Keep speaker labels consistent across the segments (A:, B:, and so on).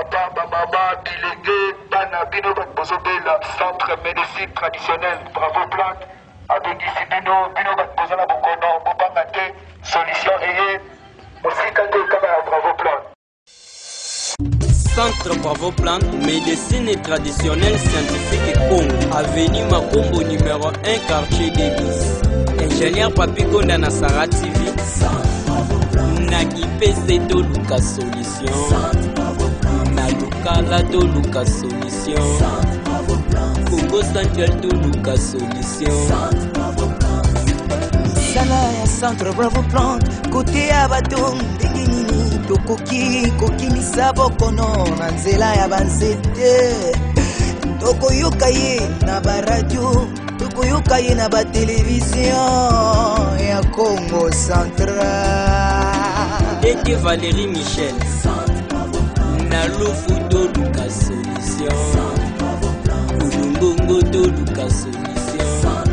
A: papa, maman, bilingue, bana, bino, bozobela, centre médecine traditionnelle, bravo plante, avec ici bino, bino, bozala bokono, bobangate, solution eye, mosikate, kama bravo plante.
B: Centre Bravo Plante, médecine traditionnelle scientifique et Congo. Avenue Makombo numéro 1, quartier des Bis. Ingénieur Papi Konda na Sara TV. Nagi PC to Luka Solution. Na Lukala to Luka Solution. Congo Central to Luka Solution.
C: Sala ya Centre Bravo Plante, côté ya baton ndinginini. Tokoki koki misabo kono na nzela ya banzete. Tokoyoka ye na ba radio, tokoyoka ye na ba télévision ya Congo Central.
B: Ete Valérie Michel na Lofuto Luka Solution. Kulungongo to Luka Solution.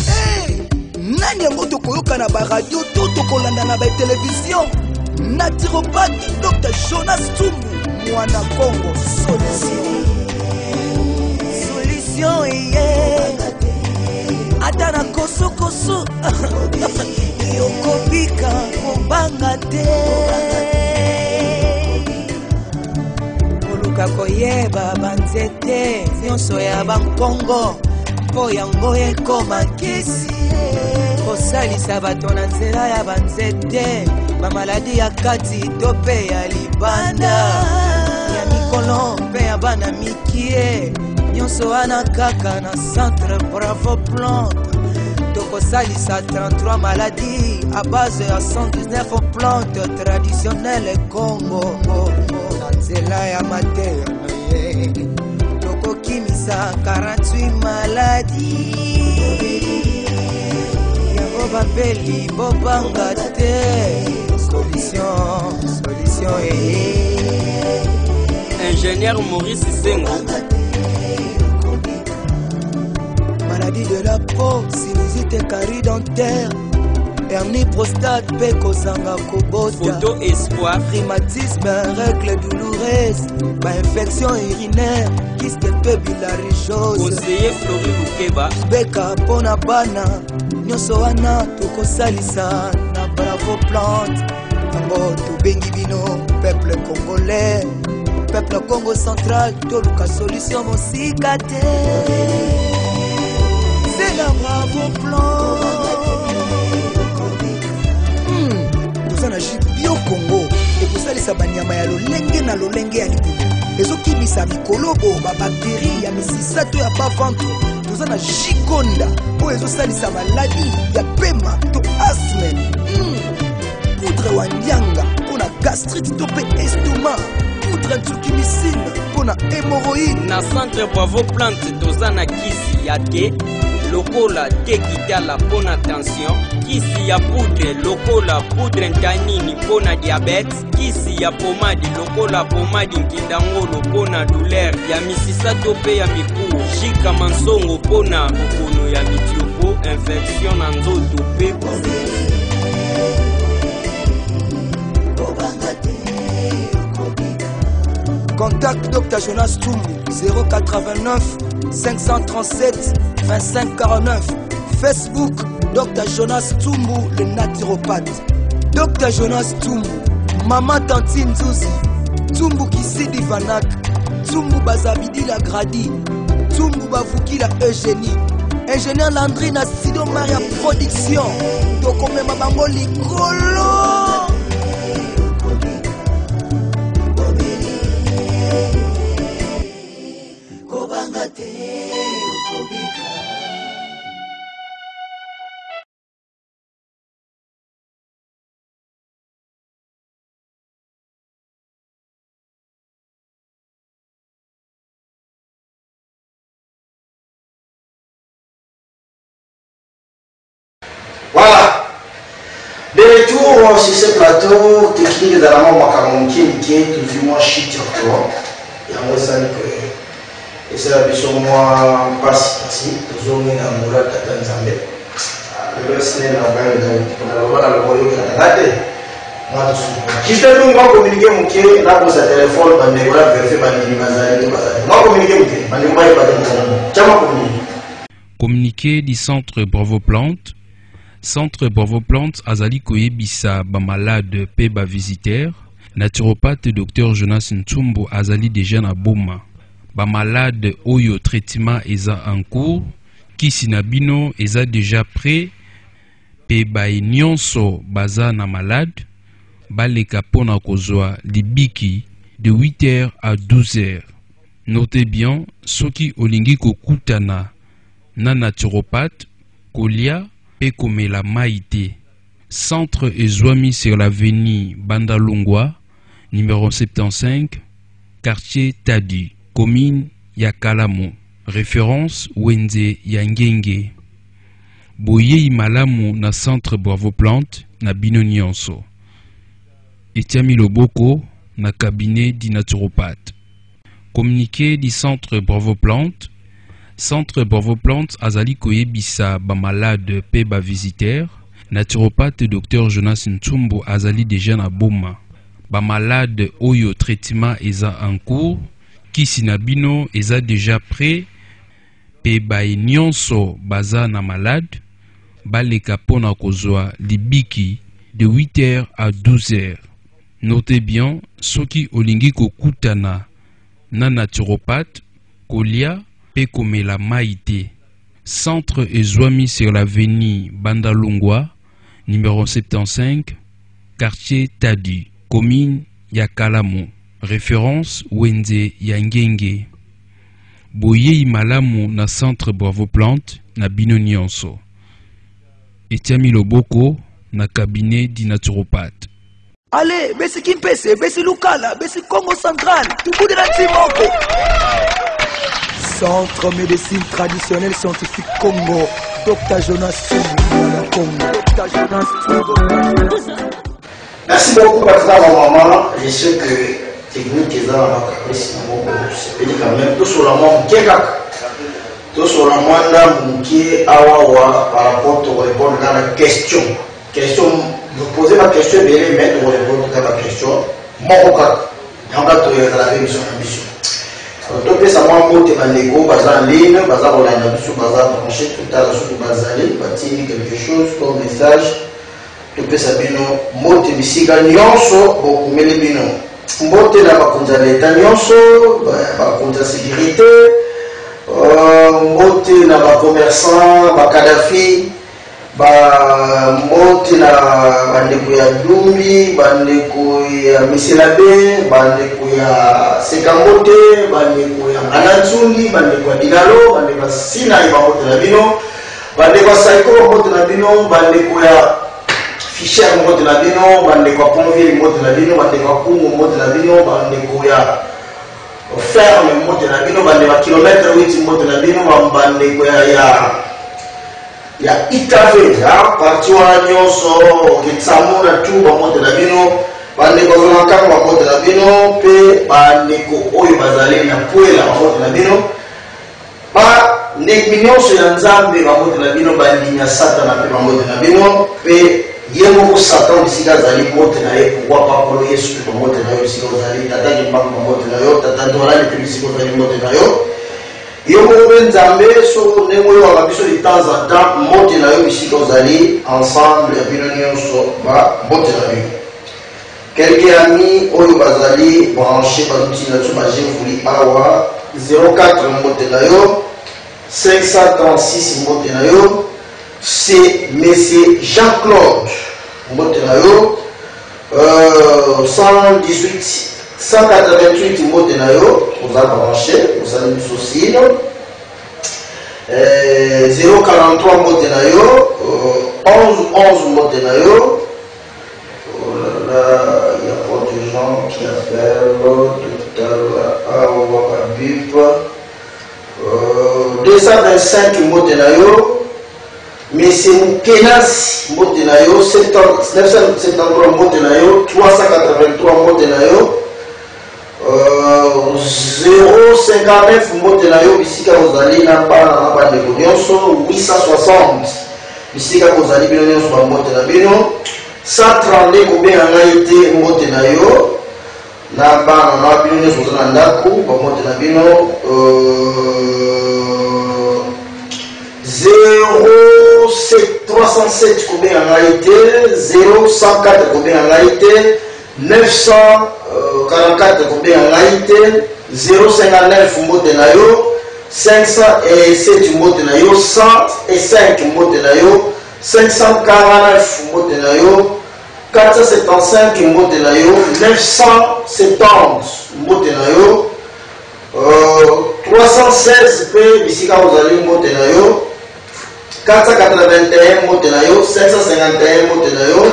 C: Hey, nani yango tokoyoka na ba radio to tokolanda na ba télévision? Naturopathe Dr. Jonas Tsumbu, Mwana Congo Solution. Solution eye Atana koso koso Yokobika kobanga te Koluka koyeba banzete Nyonso ya bankongo Po yango ekoma kesi Kosalisa bato na nzela ya banzete Mamaladi ya kati to pe ya libanda Ya mikolo pe ya bana mikie Nyonso wana kaka na Centre Bravo Plante Tokosalisa 33 maladies à base ya 119 plantes traditionnelles Congo Na nzela ya materne Tokokimisa 48 maladies Bapeli bobanga te Solution
B: Ingénieur Maurice Sengo.
C: Maladie de la peau, sinusite carie dentaire Hernie prostate, peko zanga kobota
B: Photo espoir.
C: Rhumatisme, règles douloureuses Infection urinaire, kyste biliarigose
B: Conseiller Flori Lukeba.
C: Beka pona bana Nyonso wana tokosalisa na Bravo Plante Tango tobengi bino peuple congolais Peuple Congo Central toluka solution mosika te C'est la Bravo Plante Toza na jus bio Congo ekosalisa banyama ya lolenge na lolenge ya libulu ezokimisa mikolobo babactérie ya misisato ya baventre Toza na jikonda po ezosalisa maladi ya pema to asthme Poudre wa nyanga pona gastrite to pe estomac Poudre ntsukimicine pona hémorroïde
B: Na Centre Bravo Plante toza na kisi ya te lokola te kitala pona tension. Kisi ya poudre lokola poudre ntanini pona diabète. Kisi ya pomadi lokola pomadi nkindangolo pona douleur ya misisato pe ya miku. Jika mansongo pona bokono ya mitiopo. Infection na nzoto pe
C: Contact Dr. Jonas Tsumbu 089 537 25 49 Facebook Dr. Jonas Tsumbu le naturopathe Dr. Jonas Tsumbu Mama Tantine Zuzi Tsumbu Kisidi Vanak Tsumbu Bazabidi la Gradi Tsumbu Bavukila Eugénie Ingénieur Landry na Sido Maria Production Tokomema bango likolo
D: Voilà. De retour sur ce plateau, technique de la maman qui est toujours chic sur toi. Il y a un message que c'est la personne moi passe ici, toujours mis dans le moulin de Tanzanie. Le reste n'est pas le royaume canadien. Juste nous, moi communiquer mon pied, là pour sa téléphone, on est là, vérifier ma ligne, moi communiquer mon pied, ma ligne, moi
E: communiqué du centre Bravo Plante. Centre Bravo Plante azali koyebisa ba malade pe ba visiteur. Naturopathe Dr Jonas Ntsumbu azali déjà na boma. Ba malade oyo traitement eza en cours. Kisi na bino eza déjà prêt. Pe ba nyonso baza na malade. Baleka pona kozwa libiki de 8h à 12h. Notez bien, soki olingi kokutana na naturopathe, kolia pe komela maïté. Centre ezwami sur l'avenue Bandalungwa, numéro 75, quartier Tadi, commune Yakalamo. Référence Wenze Yangenge. Boye imalamu na centre Bravo Plante na bino nyonso. Etiami Loboko na cabinet di naturopathe. Communiqué du centre Bravo Plante. Centre Bravo Plante azali koyebisa ba malade pe ba visiteur. Naturopathe Dr Jonas Ntsumbu azali déjà na boma. Ba malade oyo traitement eza en cours. Kisi na bino eza déjà prêt. Pe ba nyonso baza na malade. Baleka pona kozwa libiki de 8h à 12h. Notez bien, soki olingi kokutana na naturopathe, kolia pe komela maïté. Centre ezwami sur l'avenue Bandalungwa, numéro 75, quartier Tadi, commune Yakalamo. Référence Wenze Yangenge. Boye imalamu na centre Bravo Plante na bino nyonso. Etiami Loboko na cabinet di naturopathe.
C: Allez, Bessi Kimpese, Bessi Lukala, Bessi Congo Central, tout bout de la Timoko. Centre médecine traditionnelle scientifique Congo, Dr Jonas Ntsumbu, Congo. Dr Jonas Ntsumbu.
D: Merci beaucoup, Patna, maman. Je sais que technique est dans la caprice, c'est quand même tout sur la main, tout sur la main, qui awa par rapport au répondre à la question. Vous posez ma question, mais vous répondre à la question. Mon cas, on va trouver la révision ambition. Donc, ça m'a monté ma négo, bazar en ligne, bazar online, bazar branché, tout à l'heure, sur bazali, bâti quelque chose comme message. Donc, ça m'a monté, mais si gagnant, beaucoup mêlé bino. Monté là, ma compte à l'état, ma compte à sécurité, monté là, ma commerçant, ma Kadhafi. Monte na bandeko ya Dumbi, bandeko ya Miselabe, bandeko ya Sekambote, bandeko ya Ananzungi, bandeko ya Dilalo, bandeko ya Sina ya Monte na bino, bandeko ya Saiko Monte na bino, bandeko ya Fischer Monte na bino, bandeko ya Ponville Monte na bino, bandeko ya Kumu Monte na bino, bandeko ya Ferme Monte na bino, bandeko ya Kilomètre 8 Monte na bino, bandeko ya Itave, parti wana nyonso Kitsamu na tu bamote na bino, bandeko zona kaka bamote na bino, pe bandeko oyo bazali na Puela bamote na bino, ndeko nyonso ya Nzambe bamote na bino, bandinya Satana pe bamote na bino, pe yemo Satan bisika zali mote na ye kwa papolo Yesu pe bamote na yo bisika zali tata kimbangu bamote na yo, tata ndolani pe bisika zali mote na yo. Yo mouben Nzambe so nemoyo wa biso de temps en temps mote na yo bisika ozali ensemble ya bino nyonso ba mote na yo. Quelques amis oyo bazali branché baduti na tuma jevuli awa 04 mote na yo 536 mote na yo c'est monsieur Jean-Claude mote na yo 188 mote na yo vous avez branché vous avez mis aussi 043 mote na yo 11 mote na yo. Oh là là, il y a pas de gens qui appellent tout à l'heure 225 mote na yo. Mais c'est Moukenas mote na yo 973 mote na yo 383 mote na yo 059 mote na yo bisika kozali na bana bandeko nyonso 860 bisika kozali bino nyonso bamote na bino 132 combien en été mbote na yo na bana na bino nyonso na ndako ba mbote na bino 307 combien en été 0104 combien en été 944 combien en été 059 mbote na yo 507 mbote na yo 105 mbote na yo 549 mbote na yo 475 mbote na yo 970 mbote na yo 316 pe bisika ozali mbote na yo 481 mbote na yo 551 mbote na yo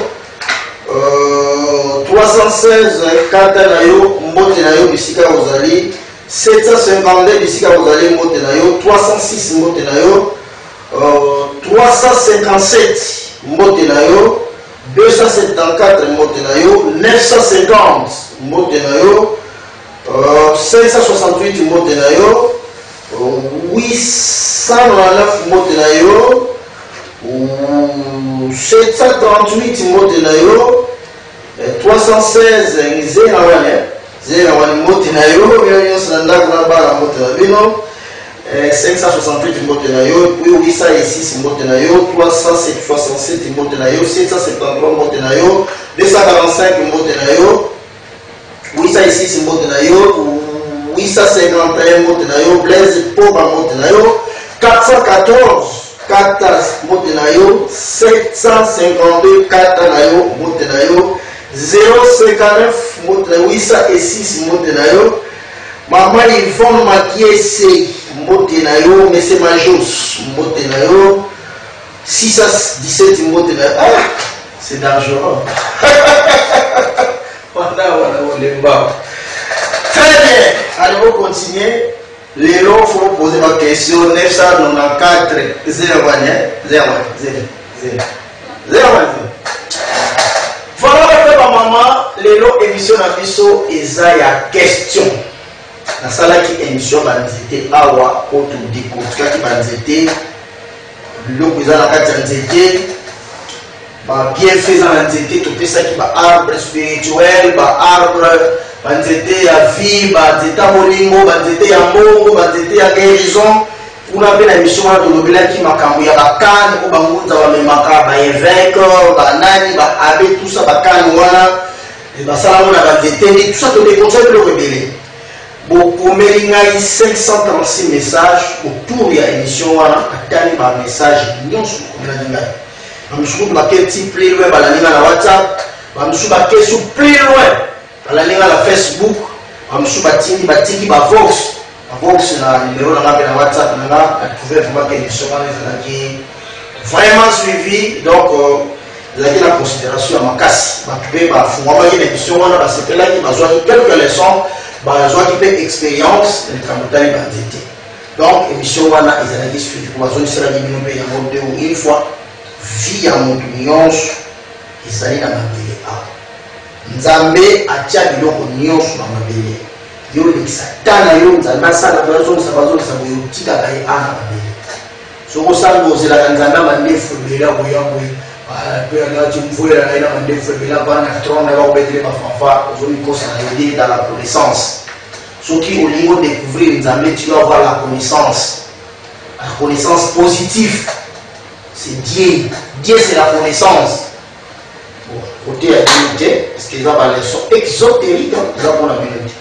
D: 316 kata na yo mbote na yo bisika ozali 752 bisika ozali mbote na yo 306 mbote na yo 357 mbote na yo 274 mbote na yo 950 mbote na yo 568 mbote na yo 899 mbote na yo 738 mbote na yo 316 zena wane mbote na yo nyonso na ndako na bana mbote na bino 568 mbote na yo, puis 806 mbote na yo, 367 mbote na yo, 773 mbote na yo, 245 mbote na yo, 806 mbote na yo, 851 mbote na yo, Blaise Poba mbote na yo, 414 kata mbote na yo, 752 kata na yo mbote na yo, 059 mbote na yo, 806 mbote na yo, Maman Yvonne Makiese mbote na yo, Mese Majos mbote na yo, 617 mbote na yo. Ah, c'est dangereux. Très bien. Allez, on continue. Les lots, il faut poser ma question. 994 0. Voilà, maman, les lots émission à biso et ça y a question. Na sala qui émission banzete awa ko to dikotika ki banzete biloko eza na kati ya nzete ba bien faisant na nzete to pesa ki ba arbre spirituel ba arbre banzete ya vie ba nzete molingo banzete ya mbongo banzete ya guérison kuna pe na émission wana tolobelaki makambo ya bakani ko bangunza bamemaka ba évêque ba nani ba abbé tout ça bakani wana basala mona banzete ndi tout ça to déconseille biloko ebele. Pour Mélingaï 536 messages autour de l'émission, on a un message non sur le nous avons un petit plus loin la WhatsApp, nous avons un question plus loin la Facebook, nous avons un petit Vox, Vox na numéro de WhatsApp, nous avons trouvé vraiment que l'émission vraiment suivi, donc la considération à ma casse, quelques leçons. Bazwa qui fait expérience de travail bandité. Donc émission wana ezalaki suivi pour bazwa sera diminué ya monde une fois vie ya monde nyonso ezali na mabele a nzambe atia biloko nyonso na mabele yo lekisatana yo nzambe asala bazo sabayo tika kai ana mabele soko sango zela nzambe mandefu bela boyambo dans la connaissance. Ceux qui au niveau découvrir tu dois avoir la connaissance positive. C'est Dieu. Dieu c'est la connaissance. Bon, côté à Dieu, parce qu'ils ont la leçon exotérique, ils ont la vérité.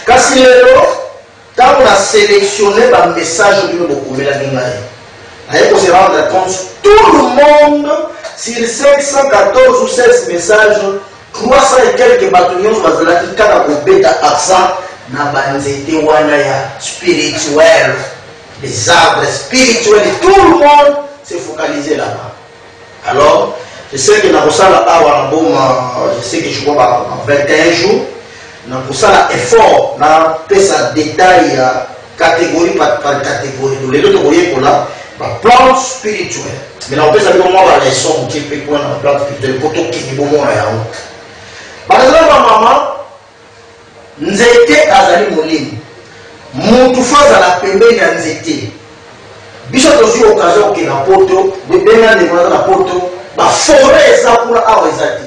D: Quand c'est quand on a sélectionné le message de beaucoup de la il faut se rendre compte, tout le monde, sur 514 ou 16 messages, 300 et quelques bâtonnons, qui ont accent na banzete wana ya spirituel, les arbres spirituels, et tout le monde s'est focalisé là-bas. Alors, je sais que je sais que je vois 21 jours, je effort, je fais détail catégorie par catégorie. Les autres pour là. Plante spirituelle. Mais on peut savoir comment la leçon qui est pour la plante spirituelle pour tout qui est bon à yao. Par exemple, maman, nzete azali molimo. Mutu faza la pembeni nzete. Biso tozi occasion qui na poto, de benga de na poto, ba forêt eza kuna awa eza te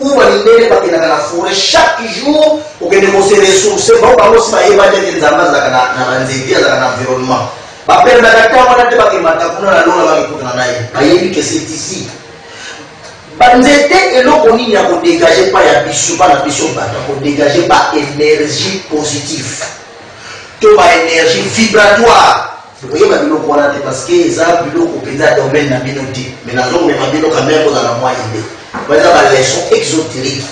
D: ou balindele bakendaka na forêt chaque jour okende kose ressource bango si bayeba te ke nzambe azalaka na banzete azalaka na environnement baperdaka ntango wana te bakemata kuna na lola bakekutana na ye bayebi ke c'est ici banzete eloko nini ya kodégage pa ya biso pa na biso bato kodégage ba énergie positive to ba énergie vibratoire oyeba biloko wana te parce que eza biloko mpenza domaine na bino te mais nazomema bino quand même kozala mwa idée baza ba leçon exotérique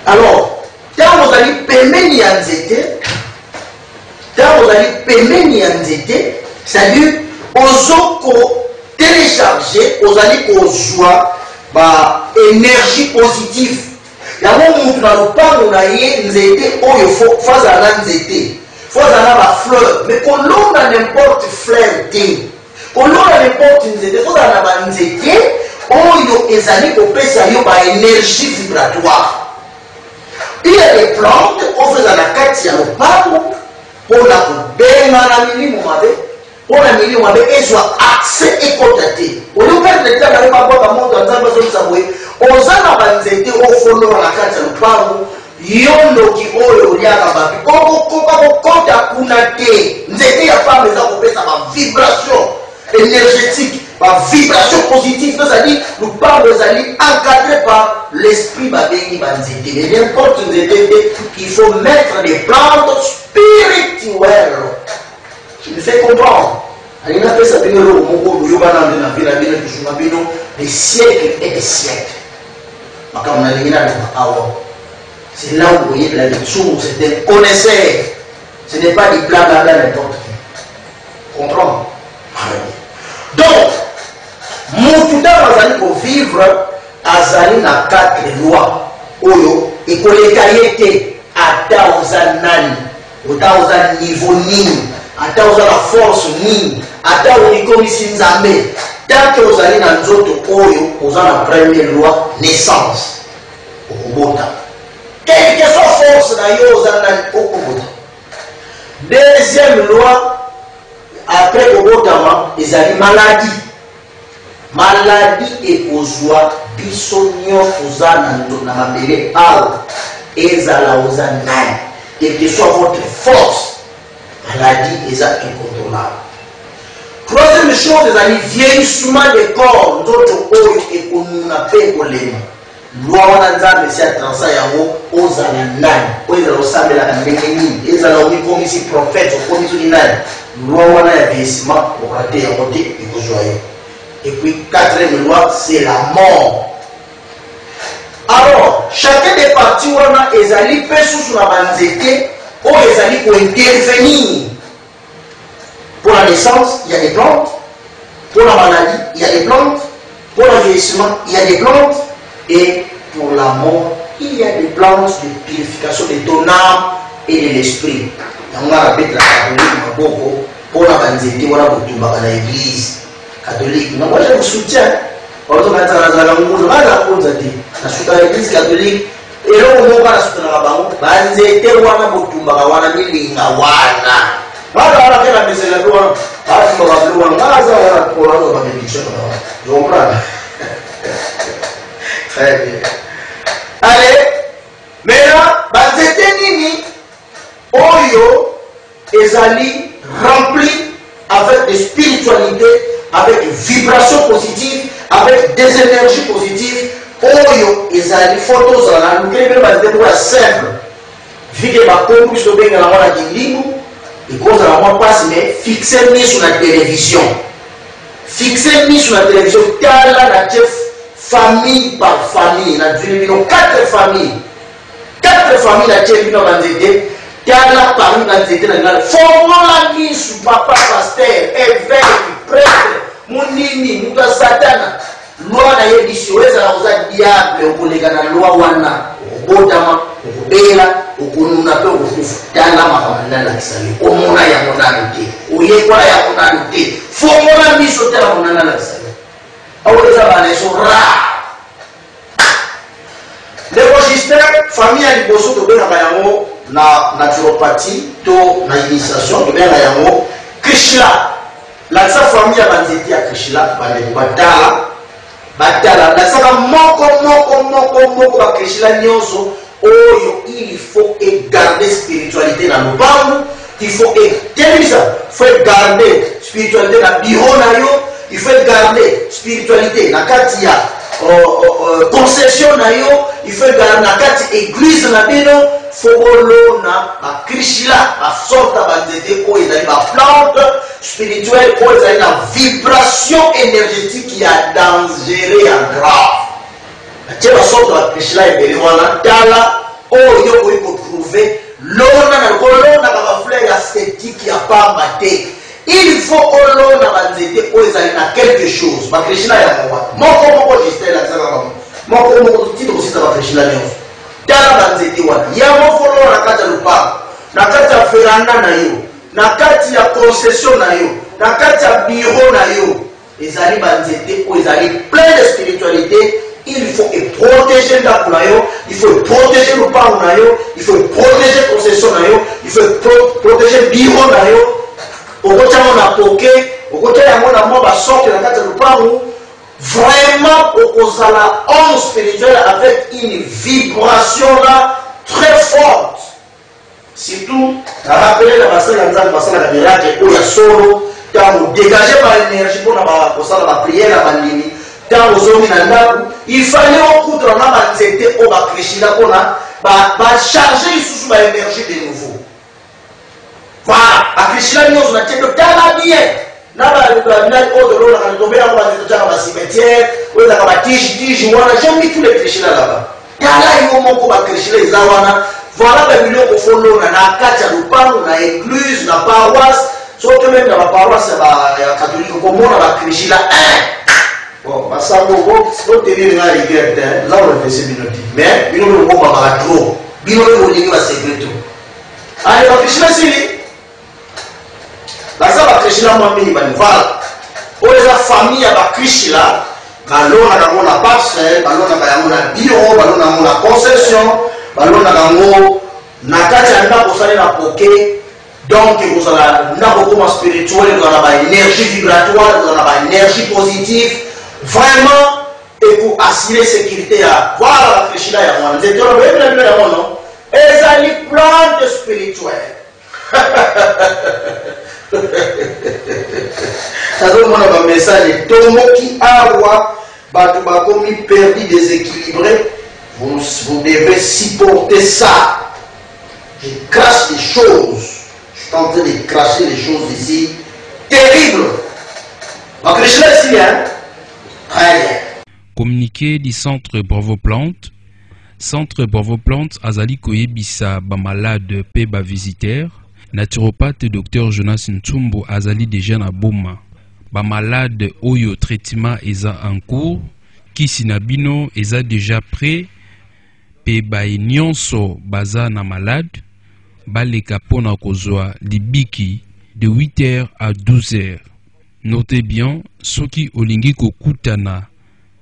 D: alors ntango ozali pembeni ya nzete ntango ozali pembeni ya nzete c'est-à-dire ozoko télécharger ozali kozwa ba énergie positive yango mutu na lopango na ye nzete oyo fazala na nzete fazala ba fleur mais kolonga n'importe fleur te kolonga n'importe nzete fazala na ba nzete oyo ezali kopesa yo ba énergie vibratoire il y a des plantes ofeza na kati ya lopango mpona kobenga na milimo mabe mpona milimo mabe ezwa accès ekota te oloperdre ta na mabota moto nzambe azolisa boye oza na banzete ofolola na kati ya lopango yo ndoki oyo oliaka babi okokoka kokota kuna te nzete ya femme eza kopesa bavibration énergétique bavibration positive c'est-à-dire lopango ezali encadré par l'esprit babengi banzete mais n'importe nzete te il faut mettre des plantes spirituelles. Je me fais comprendre. Alina pesa bino lo moko yo bana na bina bino tusuma bino des siècles et des siècles. Makam na lingina na awa. C'est là où vous voyez la lecture, c'est un connaisseur. Ce n'est pas du blabla n'importe qui. Comprends? Donc, mutu da bazali ko vivre azali na quatre lois. Oyo ekoleka yete ata ozanani, ata ozan niveau nini. Ata oza la force nini ata olikomisi nzambe tant que ozali na nzoto oyo oza na première loi naissance okobota quelle que soit force na yo oza na okobota deuxième loi après kobotama ezali maladie ekozwa biso nyonso oza na mabele awa ezala oza nani quelle que soit votre force maladie est incontrôlable. Troisième chose, c'est le vieillissement des corps. D'autres oyo et qu'on n'a pas problème. Loi wana nzambe si atransa yango ozala nani. Oyeza osambela kandengi. Ezala omi si prophète okomi so nani. Loi wana ya vieillissement okate yango te ekozwayo. Et puis quatrième loi, c'est la mort. Alors, chacun des parties wana ezali pe sous la banzete. Oh, les amis pour intervenir. Pour la naissance, il y a des plantes. Pour la maladie, il y a des plantes. Pour le vieillissement, il y a des plantes. Et pour la mort, il y a des plantes de purification de ton âme et de l'esprit. On va répéter la catholique, pour la banzete, on va dans l'église catholique. Moi, je vous soutiens. On va mettre dans l'église catholique. Et là, on va se faire la banzete wana botumbaka wana milinga wana. Wana wana kena mesela wana. Basi kwa wana ngaza wana kwa wana bamelicha wana. Je comprends. Très bien. Allez, maintenant banzete nini oyo ezali rempli avec des spiritualités, avec des vibrations positives, avec des énergies positives. Oyo ezali photos la nukele bazite kwa simple vide ba kombu so benga la wana kindimu ikoza la mwa passe mais fixer mis sur la télévision tala na chef famille par famille na dino quatre familles na chef bino banzete tala parmi banzete na ngala formola misu papa pasteur évêque prêtre munini muta satana loi na yebisi weza uza diable okolega na loi wana okobotama okobela okonuna pe okufutana makamanda na kisali omona ya monano te oyekwa ya monano te fongola miso tela monana na kisali aweza bana so ra le registre famille ya liboso to bena yango na naturopathie to na initiation to bena yango Krishna la sa famille ya banzeti ya Krishna bale batala batala nasaka moko bakrishila nyonso oyo il faut garder spiritualité na lopango, il faut garder spiritualité na bureau na yo, il faut garder spiritualité na kati ya concession na yo, il faut garder na kati église na bino, faut na bakrishila basorta banzete oyo ezali baplante spirituelle oyo ezali na vibration énergétique ya dangereux ya grave. Atie basorta bakrishila ebele wana tala oyo oyi kotrouve lona na kolona ka bafleur ya esthétique ya pamba te. Il faut olona banzete oyo ezali na quelque chose bakrishila ya moko justin la tsaka moko tito kosisa bakrishila nyonso tala banzete wana yango folona na kati ya lupango, na kati ya veranda na yo, na kati ya concession na yo, na kati ya bureau na yo, ezali banzete oyo ezali plein de spiritualité. Il faut protéger ndako na yo, il faut protéger lupango na yo, il faut protéger concession na yo, il faut protéger bureau na yo. Okotiamo na poke, okotiamo na mwa basorte na kati ya lupango. Vraiment okozala homme spirituel avec une vibration là très forte. Surtout, à rappeler la bassin la miracle ou ya solo, dans dégager par l'énergie pour la prière, la bandini, dans aux hommes il fallait recoudre la banzete au bakrishila pour charger sous l'énergie de nouveau. Voilà, bakrishila nous on a tenu dans bien. Naba au-delà on a tombé dans le cimetière, on a tige, on a jamais tous les krishila là-bas. Yala yo moko bakrishila izawana. Voilà les millions au fond na kati ya lupango na église na paroisse, surtout même dans la paroisse ya catholique comme on a krishila bon masambo bon tenir na regret là on fait minutes mais bino le bomba ba trop bino le lingi ba secreto allez ba krishila sili baza ba krishila mwamini ba voilà pour les familles ya ba krishila balona na mona parcelle balona ba ya mona bureau balona na mona concession balona kango na kati ya ndako sali na poke donc kozala ndako koma spirituel kozala ba énergie vibratoire kozala ba énergie positive vraiment et pour assurer sécurité ya voilà la krishila ya mwana nzete wana boyebi na bino ya mwana ezali plante spirituelle nazomona ba message tomoki awa bato bakomi perdu déséquilibré. Vous devez supporter ça. Je crache des choses. Je suis en train de cracher des choses ici. Terrible. Donc, je laisse ici, hein? Très bien.
E: Communiqué du centre Bravo Plante. Centre Bravo Plante azali koyebisa ba malade pe ba visiteur. Naturopathe Dr Jonas Ntsumbu azali déjà na boma. Ba malade oyo traitement eza en cours. Kisi na bino eza déjà prêt. Pe bai nyonso baza na malade, baleka pona kozwa libiki de 8h à 12h. Notez bien, soki olingi kokutana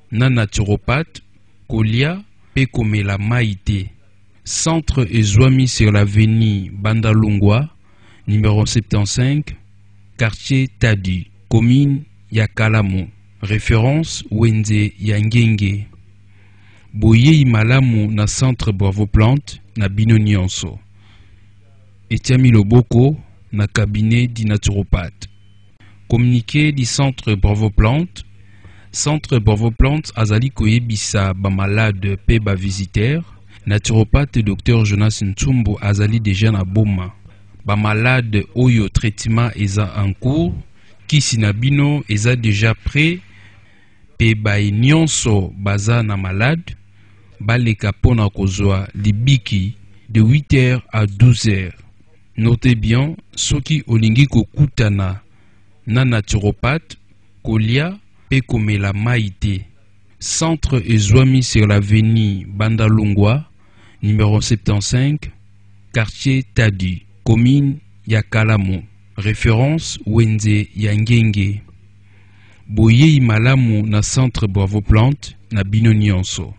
E: na naturopathe, kolia pe komela maïté. Centre ezwami sur l'avenue Bandalungwa, numéro 75, quartier Tadi, commune Yakalamu. Référence Wenze Yangenge. Boye malamu na centre Bravo Plante na bino nyonso. Etiami Loboko na cabinet di naturopathe. Communiqué du centre Bravo Plante. Centre Bravo Plante azali koyebisa ba malade pe ba visiteur. Naturopathe Dr Jonas Ntsumbu azali déjà na boma. Ba malade oyo traitement eza en cours. Kisi na bino eza déjà prêt. Pe bai nyonso baza na malade. Baleka pona kozwa libiki de 8h à 12h. Notez bien, soki olingi kokutana na naturopathe, kolia pe komela maïté. Centre ezwami sur l'avenue Bandalungwa, numéro 75, quartier Tadi, commune Yakalamu. Référence Wenze Yangenge. Boye malamu na centre Bravo Plante na bino nyonso.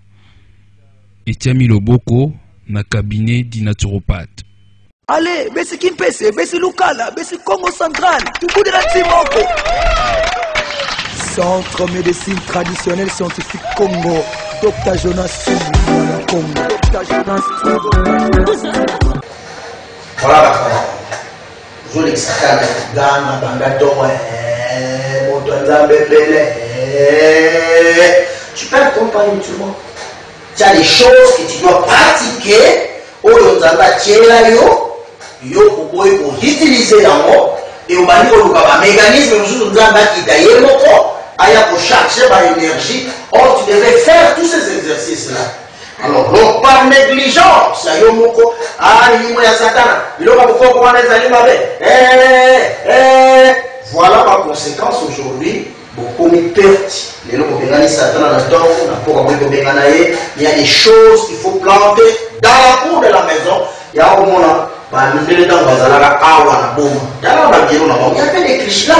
E: Etiami Loboko na cabinet di naturopathe.
C: Allez, besi Kimpese, besi Lukala, besi Congo Central, tukude na Timoko. Centre médecine traditionnelle scientifique Congo. Dr Jonas Tsumbu Congo. Dr Jonas Tsumbu.
D: Voilà, je l'ai expliqué dans tu peux accompagner tout le monde. Tu as des choses que tu dois pratiquer au pour utiliser l'amour et au mécanisme pour chercher l'énergie. Or, tu devais faire tous ces exercices-là. Alors, donc, par négligence, voilà ma conséquence aujourd'hui. Il y a des choses qu'il faut planter dans la cour de la maison. Il y avait des Krishna,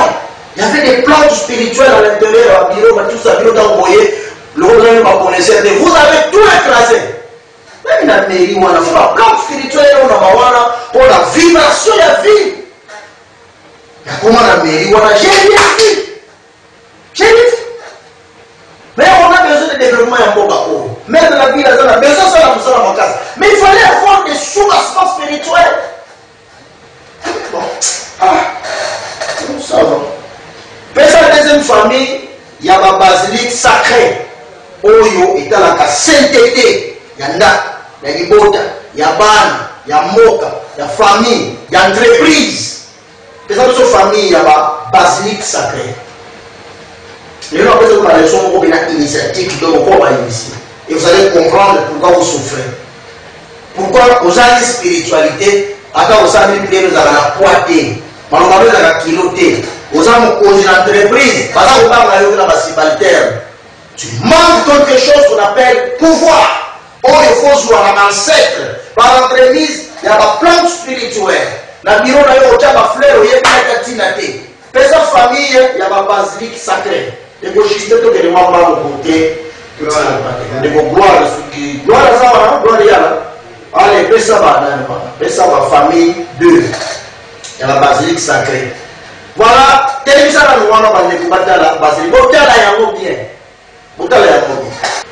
D: il y avait des plantes spirituelles à l'intérieur, tout ça, vous avez tout écrasé. Même la mairie, on a fait la plante spirituelle, on a la vibration de la vie. Comment la mairie, on a j'ai rien vu. J'ai rien vu. Mais on a besoin de développement en Bogako. Même la ville, on a besoin de la case. Mais il fallait avoir des soulagements spirituels. Bon. Ça va. Puis la deuxième famille, il y a la basilique sacrée. Oyo est à la sainteté. Il y a Nda, il y a Ibota, il y a Bana, il y a Moka, il y a famille, il y a entreprise. Puis dans notre famille, il y a la basilique sacrée. Les gens peuvent parler de une initiative de vos ici. Et vous allez comprendre pourquoi vous souffrez. Pourquoi vous avez une spiritualité, attends, vous avez une prière, vous avez la poitrine, vous avez la kiloté, vous avez une entreprise, parce que vous avez la municipalité. Tu manques quelque chose qu'on appelle pouvoir. Oh, il faut jouer à l'ancêtre. Par l'entremise, il y a la plante spirituelle. Dans le bureau, il y a la fleur, il y a la catinate. Dans sa famille, il y a la basilique sacrée. Et que je suis tout de même à côté. De vos gloires, gloire à ça, gloire à ça. Allez, fais ça, ma famille 2. Il y a la basilique sacrée. Voilà, télévision, on va la basilique. Vous allez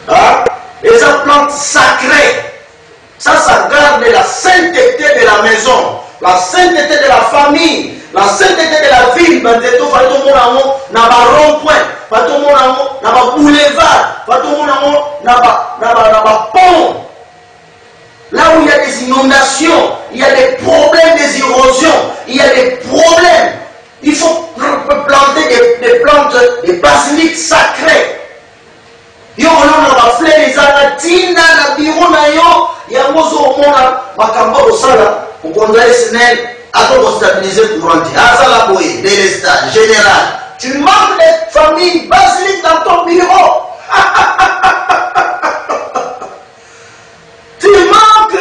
D: bien. Les plantes sacrées, ça garde la sainteté de la maison, la sainteté de la famille, la sainteté de la ville. Dans un rond-point, dans un boulevard, dans un pont. Là où il y a des inondations, il y a des problèmes, des érosions, il y a des problèmes. Il faut planter des plantes, des basiliques sacrées. Yo on a fleur les anatina na biro na yo ya mozo mona makamba osala pour contrôler snel à stabiliser courant à la boye délestage général tu manques des familles basiliques dans ton bureau. Tu manques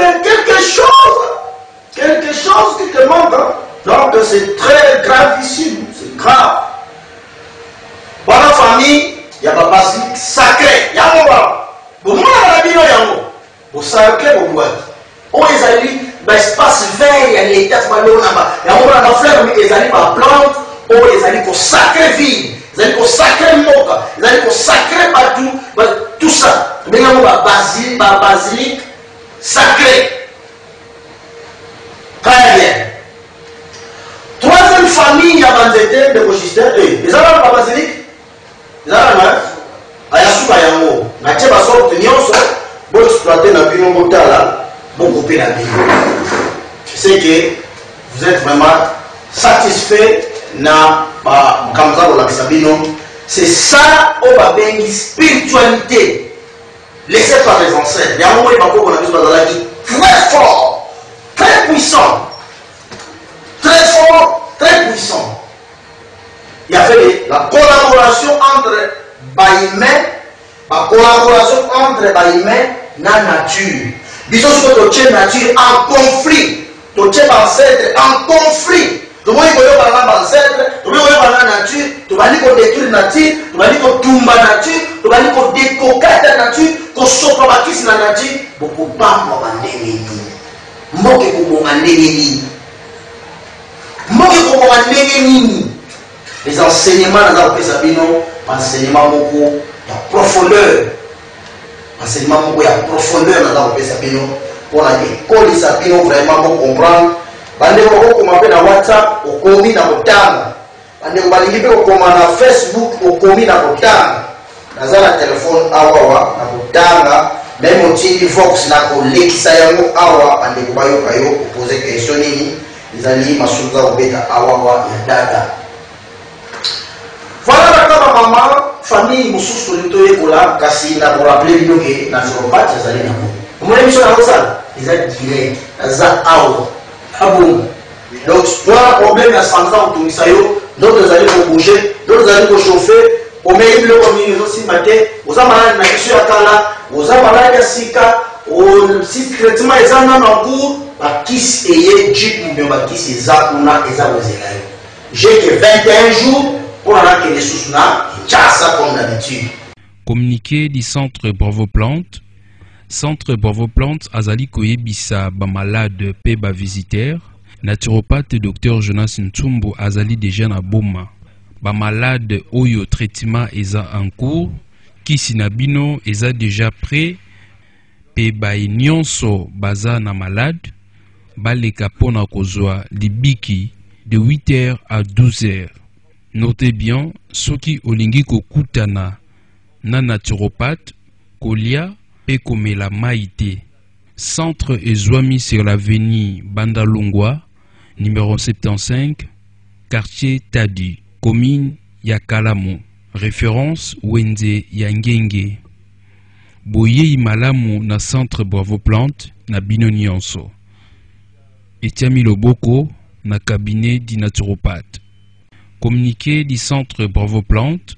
D: quelque chose qui te manque, hein? Donc c'est très gravissime, c'est grave. Dans la famille il y a la basilique sacrée. Il y a un bon sacré, bon boîte. On les a dit, l'espace vert, il y a l'état, il y a un fleur, mais ils allaient par plante, on les a dit pour sacré ville, ils allaient pour sacré moka, ils allaient pour sacré partout, tout ça. Mais il y a un basilique sacré. Très bien. Troisième famille, il y a Banzete, de Rochester, ils avaient la basilique. Tu sais que vous êtes vraiment satisfait na c'est ça au babengi spiritualité laissée par les ancêtres. Il y a un moment très fort, très puissant, très fort, très puissant. Il y avait la collaboration entre Baïmé, la collaboration entre Baïmé et la nature. Bisous sur la nature en conflit, tu es ancêtre en conflit. Tu vois, il y a un ancêtre, tu vois, il y a la nature, tu vas dire qu'on détruit la nature, tu vas dire qu'on tombe la nature, tu vas dire qu'on décoquette la nature, qu'on sopra la nature. Beaucoup de temps pour m'en Moke pour m'en les enseignements dans la Sabino, enseignement beaucoup de profondeur. Enseignement beaucoup de profondeur dans le sapino pour la école sapino vraiment pour comprendre. Bande ko m'appelle na WhatsApp au komi na botanga. Bande ko balingi pe ko na Facebook au komi na botanga. Nazala téléphone awa na botanga. Même au TV Fox na ko lekisa yango awa bande ko bayo kayo poser question nini. Izali masuza obeta awa ya dada. Voilà la maman famille mususu litoye kola kasi na ko rappeler bino ke na zorobat azali na ko. Mwana biso na kosala ezali direct za awa. Donc, toi, problème à 100 ans, tout ça, d'autres allaient pour bouger, d'autres allaient pour chauffer, au milieu de l'eau, aussi matin, aux amalades, na à Kala, aux amalades à Sika, aux sites traitements, ils en ont en cours, à qui c'est Jeep ou bien à qui c'est Zakuna et Zawazelayo. J'ai que 21 jours pour avoir que les sous-na, et ça comme d'habitude.
E: Communiqué du centre Bravo Plante. Centre Bravo Plante azali koyebisa ba malade pe ba visitaire. Naturopathe Dr Jonas Ntsumbu azali déjà na boma. Ba malade oyo traitement eza en cours. Kisi na bino eza déjà prêt. Pe ba nyonso baza na malade. Baleka pona kozwa libiki de 8h à 12h. Notez bien, soki olingi kokutana na naturopathe kolia pe komela maïté. Centre ezwami sur l'avenue Bandalungwa, numéro 75, quartier Tadi, commune Yakalamo. Référence Wenze Yangenge. Boye imalamu na centre Bravo Plante na bino nyonso. Etiami Loboko na cabinet di naturopathe. Communiqué du centre Bravo Plante.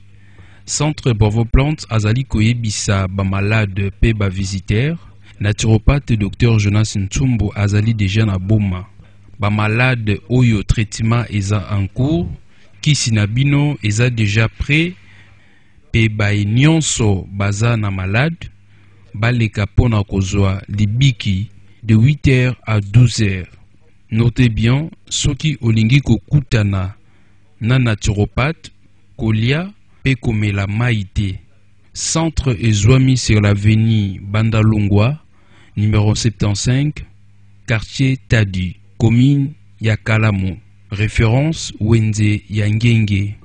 E: Centre Bravo Plante azali koyebisa ba malade pe ba visitaire. Naturopathe Dr Jonas Ntsumbu azali déjà na boma. Ba malade oyo traitement eza en cours. Kisi na bino eza déjà prêt. Pe ba nyonso baza na malade. Baleka pona kozwa libiki de 8h à 12h. Notez bien, soki olingi kokutana na naturopathe kolia pe komela maïté. Centre ezwami sur l'avenue Bandalungwa, numéro 75, quartier Tadi, commune Yakalamo. Référence Wenze Yangenge.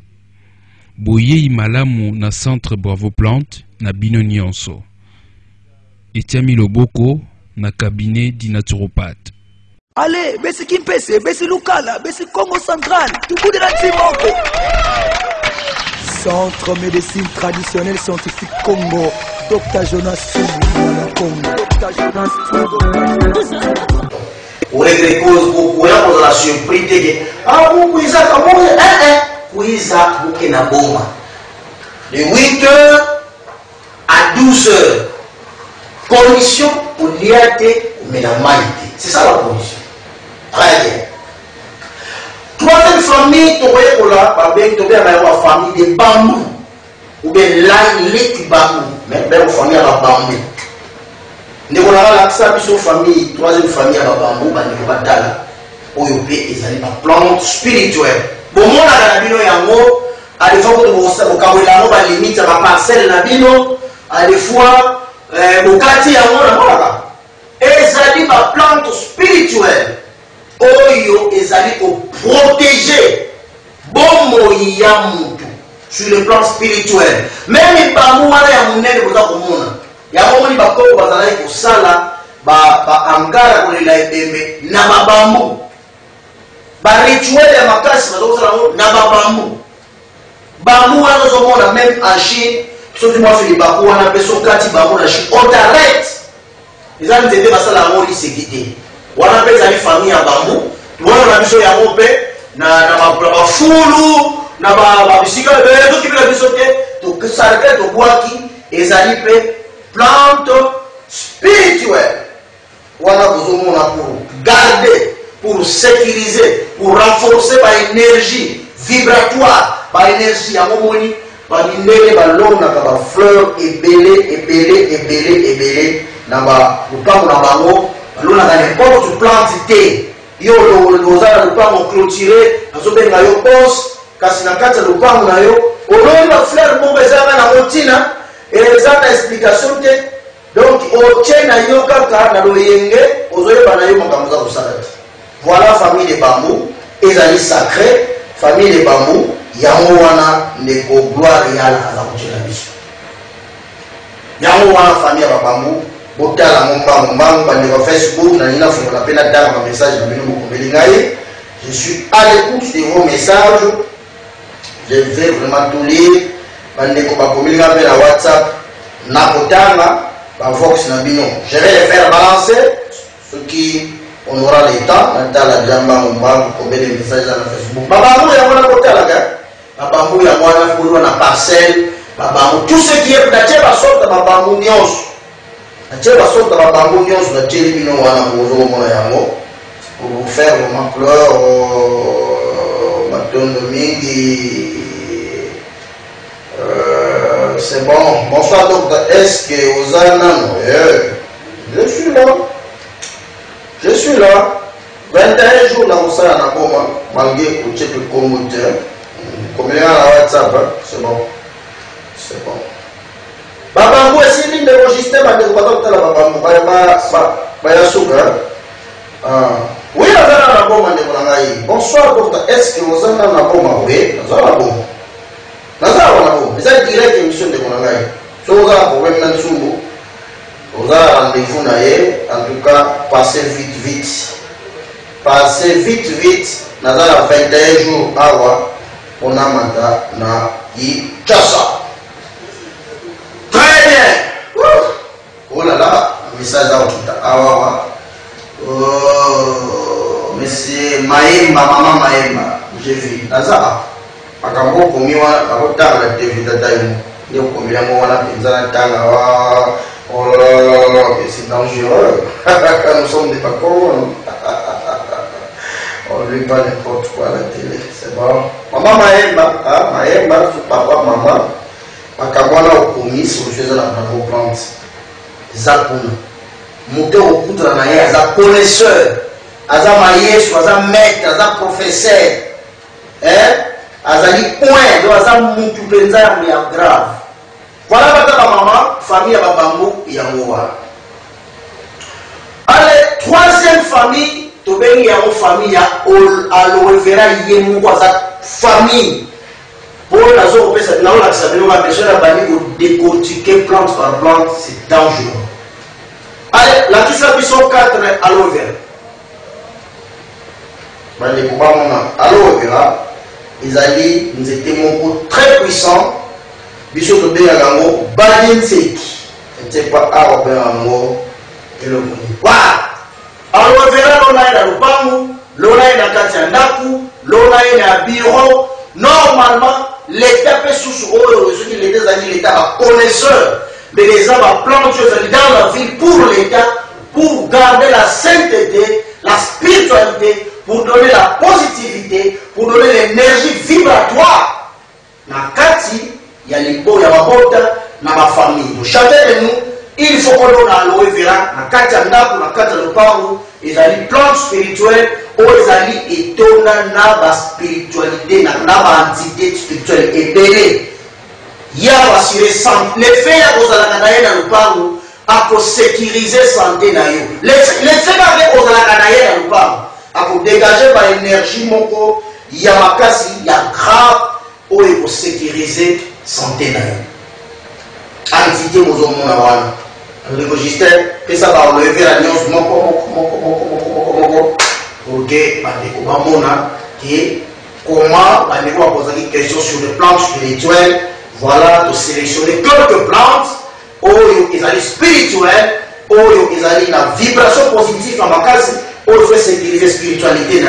E: Boye imalamu na centre Bravo Plante na bino nyonso. Etiami Loboko na cabinet di naturopathe.
C: Allez, besi Kimpese, besi Lukala, besi Congo Central, tout bout de la Timoko. Centre médecine traditionnelle scientifique Congo, Dr Jonas Ntsumbu Congo. Dr Jonas Ntsumbu.
D: Pour les causes, pour la surprise, ah, vous pouvez na boma. De 8h à 12h. Condition pour liater mais la maïté. C'est ça la condition. Très bien. Troisième famille, tu vois, la famille de bambou. Ou bien là, il est bambou. Mais la famille à la bambou. Nous avons l'accès à famille, troisième famille à la bambou, nous avons batala. Oyope, ils allaient par plante spirituelle. Bon, moi, la bino yango, à des fois, au Kawelano, à limite, à ma parcelle, la bino, à des fois, au quartier yango, la voilà. Ils allaient par plante spirituelle. Oyo, ils allaient pour protéger. Bon, moyamutu, sur le plan spirituel. Même les bambou, voilà, il y a mon aide, yango ni bakoko bazalaki kosala ba angara kolela ebembe na babambu ba rituel ya makasi bazosala na babambu bambu wana zomona même en Chine soki mwa fili baku wana pe sokati bambu na Chine on t'arrête eza nzete basala yango lisekite wana pe ezali famille ya bambu tuwana na biso yango pe na bafulu na babisika tokipela biso te tosalaka tobwaki ezali pe plante spirituelle. Voilà besoin pour garder, pour sécuriser, pour renforcer par énergie vibratoire, par énergie à mon moni, par l'inéné, par l'homme, par fleur, ébélé, naba, le pas na bango, l'on a n'importe plante thé. Yo, l'osala le pas clôturé, azobe na yo pos, kasi na kata le pas na yo. on a fleur mon bezana na rotina et les autres explications donc au tchena yo kaka na loyenge ozoye bana yo makamza ko salati. Voilà famille de bambou ezali sacré famille de bambou yango wana ndeko gloire yala za kutchena biso. Yango wana famille ya bambou botala mbangu bande ko Facebook na nina fongola pena dala ma message na bino bokombeli ngai. Je suis à l'écoute de vos messages. Je vais vraiment tout lire. Bande ko bakombeli ngai na WhatsApp na kotanga ba vox na bino. Je vais les faire balancer ce qui on aura le temps dans la jamba mbangu kombeli message na Facebook. Babamou ya wana kotala ga. Babamou ya wana fulu na parcelle. Babamou tout ce qui est peut-être ba sorte babamou nyonso. Atie ba sorte babamou nyonso na teli bino wana bozo mona yango. Pour vous faire vraiment pleurer matondo mingi. C'est bon. Bonsoir docteur. Est-ce que vous avez je suis là. Je suis là. 21 jours dans le salon à Boma. Malgré que tu es communautaire. Combien à WhatsApp? C'est bon. C'est bon. Babamou, est-ce qu'il est enregistré? Oui, bonsoir docteur. Est-ce que vous avez un Boma? Oui, nous avons un Boma. Nous avons un Boma. Vous avez direct émission de Konangaï. Si vous avez un problème dans le Tsumbo, vous avez un rendez-vous. En tout cas, passez vite. Passez vite. Nous avons 21 jours à voir. On a mandat na Kinshasa. Très bien. Oh là là, message à tout à monsieur Maemba, maman Maemba, j'ai vu. Nazara. Akambo komiwa akotanga la TV dataïmo. Yo komia mo wana pizza tanga wa. Oh là, c'est dangereux. Nous sommes des pacons. On lui parle n'importe quoi à la télé, c'est bon. Maman Maemba, papa, maman. Makamwana au commis, sur le fait de la plante. Zapouna. Monter au coup de la naïe, aza connaisseur. Aza maïeso, aza maître, aza professeur. Aza li point, donc aza moutou penza ya grave. Voilà votre maman, famille à Babambo, Yangowa. Allez, troisième famille. Tobeni ya famille ya aloe vera yemu kwa famille pour la zone pesa na on a sabino ma besoin na bani ko décortiquer plante par plante, c'est dangereux. Allez, la kisa biso 4 aloe vera. Bani ko ba mona aloe vera ezali nzete moko très puissant biso tobeni ya gango bani nseki. C'est pas arabe ngo eloko. Wa aloe vera lona ina lupangu, lona ina kati ya ndaku, lona ina bureau. Normalement, l'État peut sous l'État connaisseur, mais les hommes plantent dans la ville pour l'État, pour garder la sainteté, la spiritualité, pour donner la positivité, pour donner l'énergie vibratoire. Na kati, il y a les beaux, il y a ma botte, na ma famille. Donc, chacun de nous, il faut qu'on ait aloe vera, na kati ya ndaku, na kati ya lupangu, ils ont plante spirituelle, ou ils ont étonnant na spiritualité, na entité spirituelle et il y a assuré santé. Les faits à lupangu, à sécuriser santé na yo. Les faits à lupangu, à dégager par l'énergie moko, il y a makasi, il y a grave, ou il faut sécuriser santé na yo. Entité mozomona wana. Le registre, que ça va enlever la nuance ok, comment on va poser une question sur les plantes spirituelles. Voilà, de sélectionner quelques plantes où ils ont spirituelles, où ils ont une vibration positive en ma case, où il faut sécuriser la spiritualité,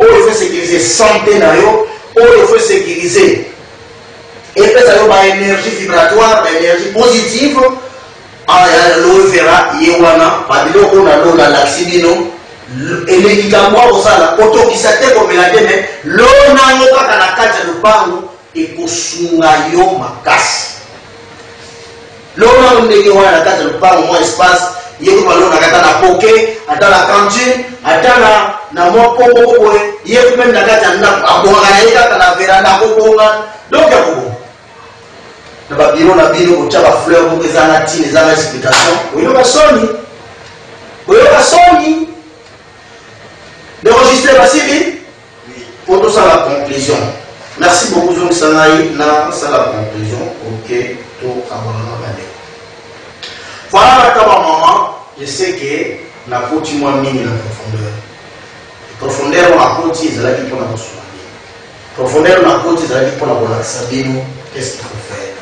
D: où il faut sécuriser la santé, où il faut sécuriser. Et puis ça a une énergie vibratoire, une énergie positive. Aloe vera yewana padilo ona lola laxibino elekikangwa osala otokisate komelade me lona ngo kaka na kati ya lupango ekosunga yo makasi lona ndenge wana na kati ya lupango mo espace yeko balona kata na poke ata na cantine ata na mo poko boye yeko même na kati ya ndako abonga na yeka na veranda kobonga donc ya kobonga na biro na bino ko tcha ba fleur ko ezana tine ezana explication oyo ba soni d'enregistrer la civile pour tout ça la conclusion. Merci beaucoup Zong Sanaï na ça la conclusion. Ok, tout abonnement bandé. Voilà la maman, je sais que na côté moi mini la profondeur. Profondeur on a côté ezala qui pour la soigner. Profondeur on a côté ezala qui pour la bonne sabino, qu'est-ce qu'il faut faire?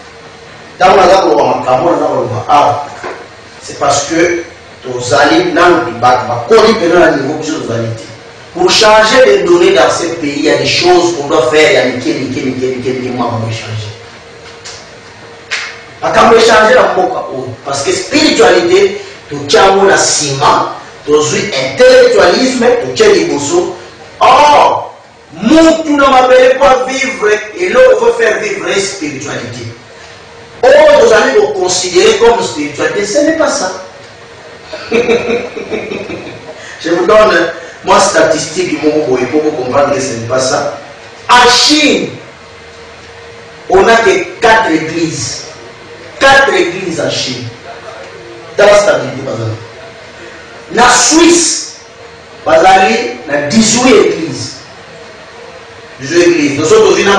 D: Dans la gare on a kamona na c'est parce que tous allez dans le bac, pour changer les données dans ce pays, il y a des choses qu'on doit faire, il y a des mois pour changer. Quand on changer la parce que spiritualité, tu tiens la ciment, tu as intellectualisme, tu tiens les bossos. Or, nous, tu ne m'appelles pas vivre, et là, on veut faire vivre la spiritualité. Or, nous allons nous considérer comme spiritualité, ce n'est pas ça. Je vous donne moi statistique pour vous comprendre que ce n'est pas ça. En Chine, on n'a que 4 églises. 4 églises en Chine. Dans la stabilité, par exemple. En Suisse, par exemple, il y a 18 églises. 18 églises. Nous sommes dans une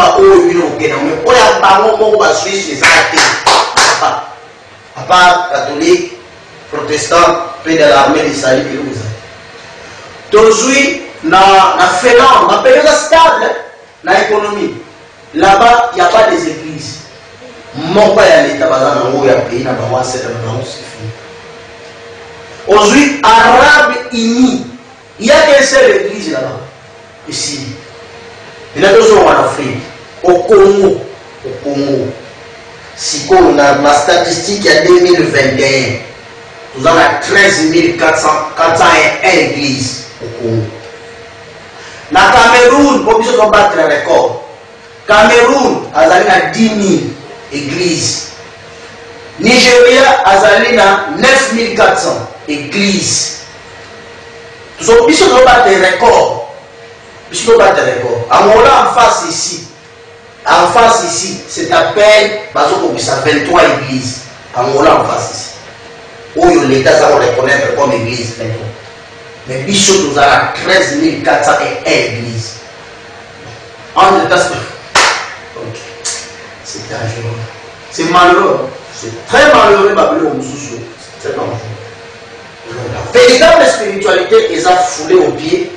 D: Suisse, à part catholique, protestant, pays de l'armée de Sali, que vous avez. Aujourd'hui, dans la Finlande, dans la période stable, dans l'économie, là-bas, il n'y a pas des églises. Mon père, il y a l'État, il y a un pays, il y a un c'est fini. Aujourd'hui, Arabe Unis, il n'y a qu'une seule église là-bas, ici. Il y a 2 ans en Afrique, au Congo. Si on a ma statistique, il y a 2021. Nous avons 13 401 églises au Congo. Dans le Cameroun, pour bien combattre le record, Cameroun a 10 000 églises. Nigeria a 9 400 églises. Nous avons bien combattre le record. Angola en face ici. En face ici, c'est à peine 23 églises. Angola en face ici. Où l'État va reconnaître comme église. Mais Bichot nous a 13 401 églises. En état c'est dangereux. C'est malheureux. C'est très malheureux, c'est dangereux. La véritable spiritualité est à fouler aux pieds.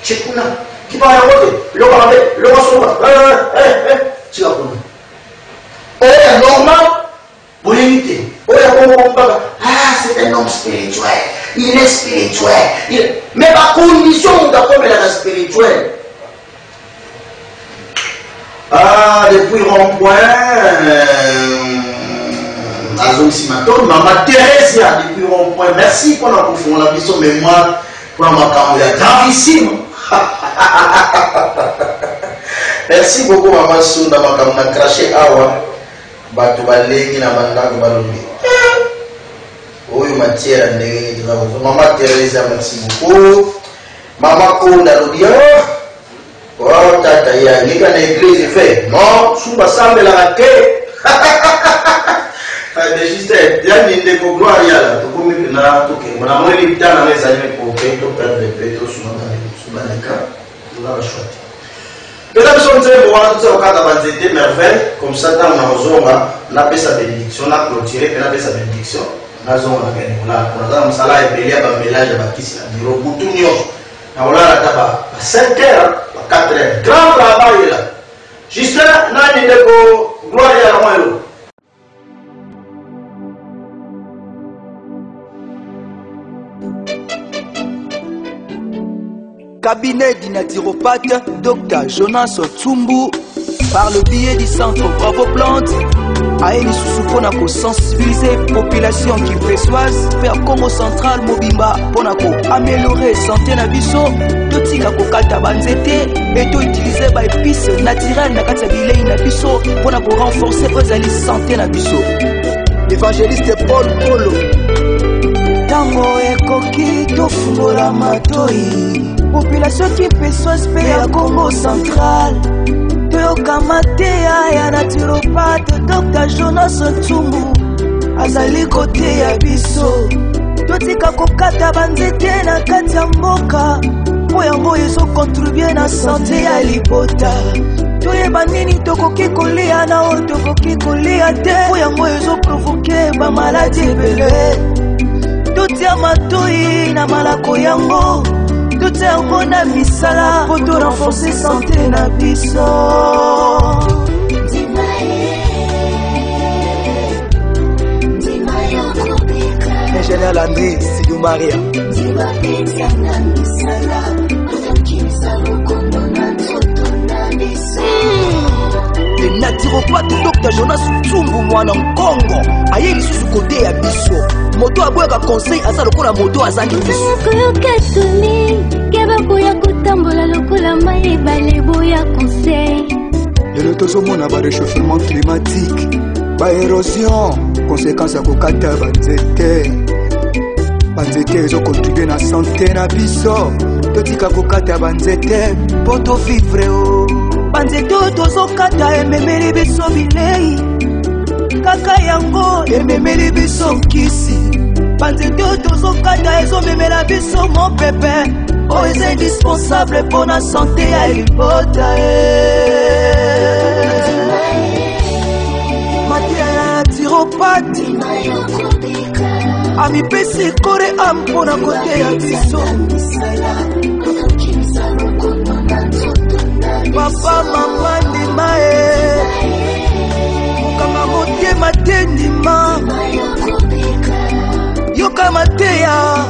D: Tchekuna. Qui parle à côté, le tu vas connaître. Oh, normal, pour l'unité. Oh, c'est un homme spirituel. Il est spirituel. Mais par condition, d'accord, il est spirituel. Ah, depuis rond-point, Maman Thérèse, depuis rond-point, merci pour la confondre la mission mémoire pour ma caméra gravissime. Merci beaucoup Maman Sounda makamna craché awa batu balengi na bandako balobi oyo matière ndenge tuzako Maman Thérèse merci beaucoup Maman Konda lobi oh tata ya nika na église fait non sumba sambe la ke de juste yani ndeko gloire ya to komi na to ke mona mweli tana na ezali ko ke to perdre peto suma na choix. Mesdames et messieurs, nous avons fait merveille comme ça dans la zone, on a fait sa bénédiction, on a clôturé, on a fait sa bénédiction. On a zone, on a fait un mélange de bureau, on a 5 heures, 4 heures. Grand travail là. Juste là, on a dit que gloire à la main.
C: Cabinet du naturopathe Dr Jonas Tsumbu par le biais du centre Bravo Plante a une sous pour sensibiliser la population qui fesoise vers Congo central Mobimba pour améliorer la santé na biso totika kokata banzete et to utiliser ba épices naturelles na kati bilei na biso pour renforcer la santé na biso. Évangéliste Paul Polo tango ekoki tofungola matoi population qui fesoise pe ya Congo central to toyoka mateya ya naturopathe Dr Jonas Ntumbu azali kote ya biso totika kokata banzete na kati ya mboka po yango ezokontribue na sante ya libota toyeba nini tokoki kolia na oyo tokoki kolia te po yango ezoprovoke bamaladi ebele totia matoi na malako yango totia yango na misala po torenforce sante na biso. Ingénieur Landry Sidou Maria le naturopathe Dr Jonas Ntumbu mwana Nkongo aye lisusu kote ya biso moto aboyaka conseil aza lokola moto azali biso
F: koyokatuni keba boya kotambola lokola mai ebale boya conseil
G: lelo tozomona baréchauffement climatique baérosion conséquence ya kokata banzete ezokontribue na sante na biso totika kokata banzete po tovivre o
C: banzete oyo tozokata ememeli biso bilei kaka yango ememeli biso nkisi banzete oyo tozokata ezomemela biso mopepe oyo eza indispensable mpo na sante ya libota mateya ya naturopathe amipesi kore ampona kote ya biso papa mama ndima mokanga motema te ndima yoka mateya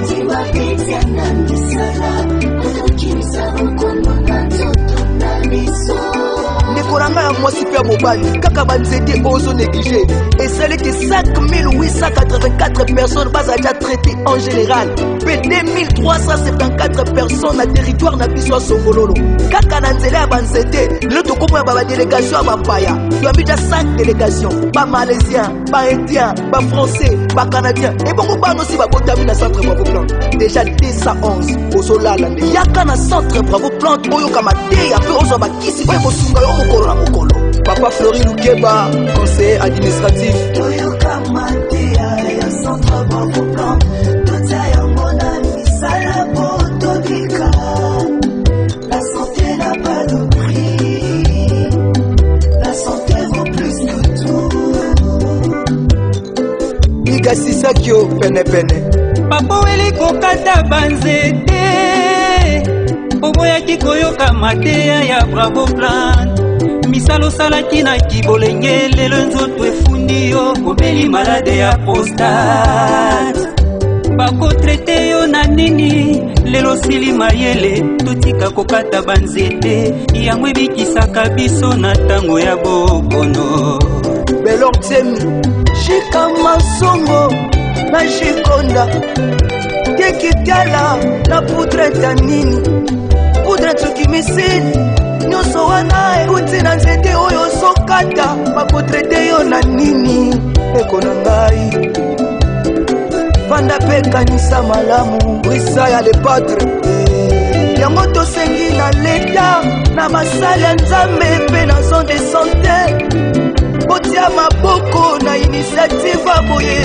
C: ndekolanga ya mwasi mpe ya mobali kaka banzete ozo néglige esali ke 5884 personnes baza déjà traitées en général pe 2374 personnes na territoire na biso ya songololo kaka na nzela ya banzete lelo tokomona badélégation ya bapaya toyambi ja 5 délégations bamalaisien baindien bafrançais bacanadien ebongo bano si babotami na centre Bravo Plante déjà 211 ozolala nde yaka na centre Bravo Plante oyoka mateya mpe ozwa bakisi oyo kosunga yo mokolo na mokolo papa Flori Lukeba conseiller administratif toyoka mateya ya centre Bravo Plante totia yango na misala po tobika la santé n'a pas de prix la santé vaut plus que tout igasisakio penepene
H: papa weli kokata banzete oboyaki koyoka mateya ya Bravo Plante misala osalaki na kibolenge lelo nzoto efundi yo obeli malade ya prostate bakotrete yo na nini lelo sili mayele totika kokata banzete yango ebikisaka biso na ntango ya bokono
C: belor temi shika masongo na shikonda tekitala na poudre tanini poudre tukimisini nyonso wana euti na nzete oyo ozokata bakotrete yo na nini eko na ngai vanda mpe kanisa malamu brisa ya lepatre yango tosengi na leta na basali ya nzambe mpe na zone de santé botia maboko na initiative aboye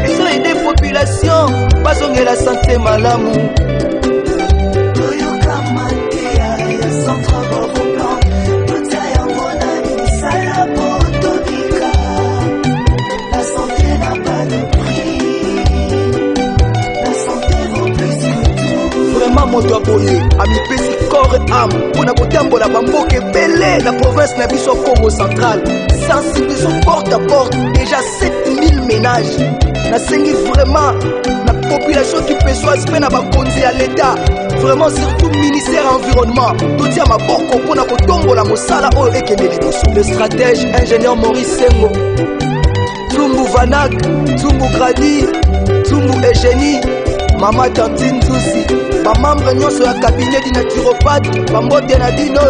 C: ezo ede population bazongela santé malamu toyoka mateya ya centre Bravo Plante totia yango na misala po tobika la santé n'a pas de prix la santé vaut plus que tout vraiment moto aboye amipesi corps et âme mpona kotambola bamboka ebele na province na biso Congo central sensibilisation porte à porte déjà 7000 ménages nasengi vraiment na population kipesoise mpe na bakonzi ya l'État vraiment surtout ministère environnement totia maboko mpona kotombola mosala oyo ekende liboso le stratège ingénieur Maurice Sengo Tumbu Vanak Tumbu Gradi Tumbu Eugénie Mama Tantine Zusi bamambre nyonso ya cabinet du naturopathe bambote na dino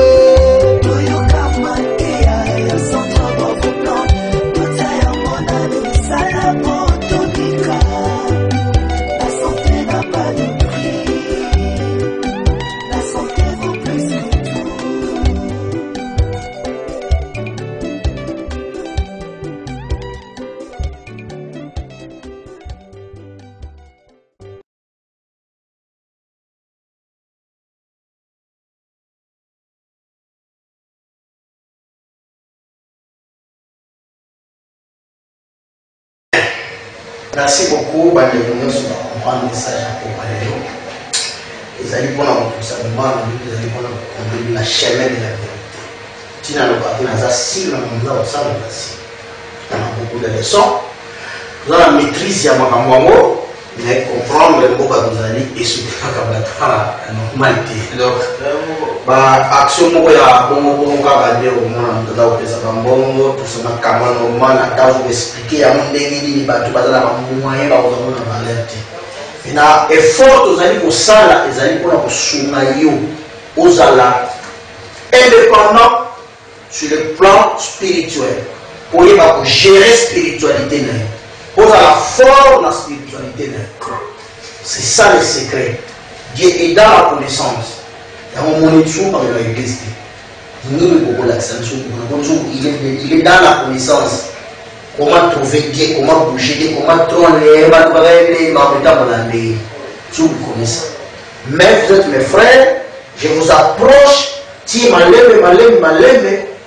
D: Merci beaucoup, bah, les gens sont comprendre le message pour parler. Ils allaient pour tout simplement, ils allaient pour la chemin de la vérité. Si dans le parti, dans la cible, on a ça, on a beaucoup de leçons. Nous avons la maîtrise, il y a un mais comprendre le mot que vous allez et ce que la normalité. Donc, action il y a bon au moins de la tout ça normal à vous expliquer à mon déni tout moyen maintenant effort vous allez pour ça là ils allaient pour soumayo aux ala indépendant sur le plan spirituel pour gérer spiritualité. Vous avez la force de la spiritualité. C'est ça le secret. Dieu est dans la connaissance. Il est dans la connaissance. Comment trouver Dieu, comment bouger Dieu, comment tourner, vous connaissez. Mais vous êtes mes frères, je vous approche,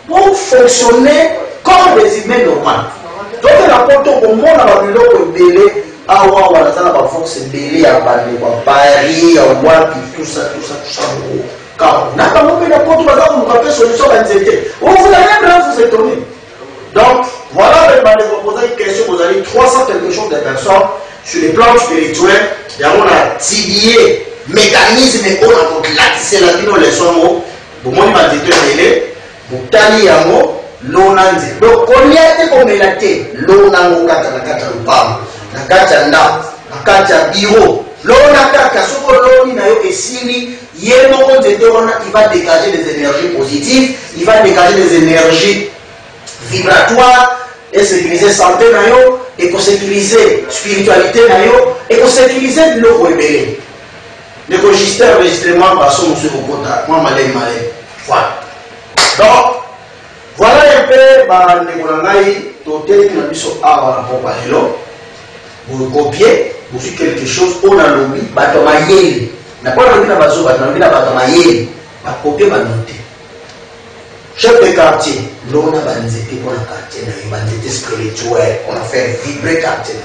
D: pour fonctionner comme des humains normaux. Donc, la porte au monde, la belé, à la force belé, à Paris, à Wapi, tout ça. Car, n'a pas montré la porte, vous avez solution à l'anxiété. Vous allez vous étonner. Donc, voilà, vous posez une question, vous avez 300 quelque chose de personnes sur le plan spirituel, et on a tibillé, mécanisme, et on a latissé la vie dans les sommes, vous m'avez dit, vous taillez un mot. L'onanze donc on y a été comme la tête l'onango kata na kata lupamo na kata nda na kata biro l'ona kata soko l'oni na yo esili yemo konzete ona il va dégager des énergies positives, il va dégager des énergies vibratoires et sécuriser santé na yo et pour sécuriser spiritualité na yo et pour sécuriser le rebelle le registre enregistrement passo monsieur Okota moi malé voilà donc voilà un peu, vous copiez, vous faites quelque chose, on a l'oubli, n'a pas l'oubli, copier, noter. Chef de quartier, l'on a banzété pour le quartier, banzété spirituel, on a fait vibrer le quartier.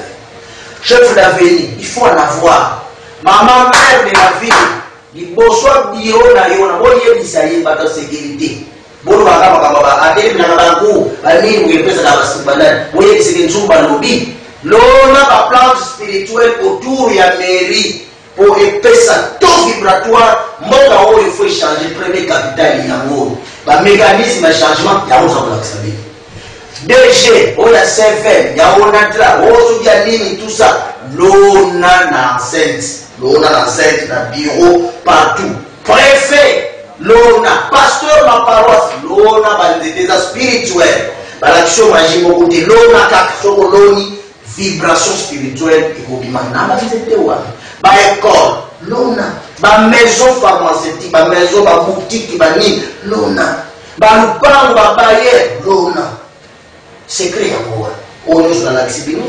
D: Chef d'avenir, il faut en avoir. Maman, mère de la ville, il faut soit bio, il y a sécurité. Bolo bakaba adeli na bangu bani ungepesa na basibana wewe kisinzumba lobi lona ba plante spirituelle autour ya mairie pour epesa taux vibratoire moka oyo faut changer premier capital yango ba mécanisme de changement ya oza kwa sababu DG oya CFM ya ona tra ozo ya nini tout ça lona na enceinte na bureau partout préfet l'ona pasteur ma paroisse l'ona bandité spirituelle l'action magique côté l'ona kakso loni vibration spirituelle et kobima na bandité wa ba école l'ona ba maison pharmaceutique ba maison ba boutique ba ni l'ona ba lupango ba barrière l'ona secret ya kwa on sur la xibino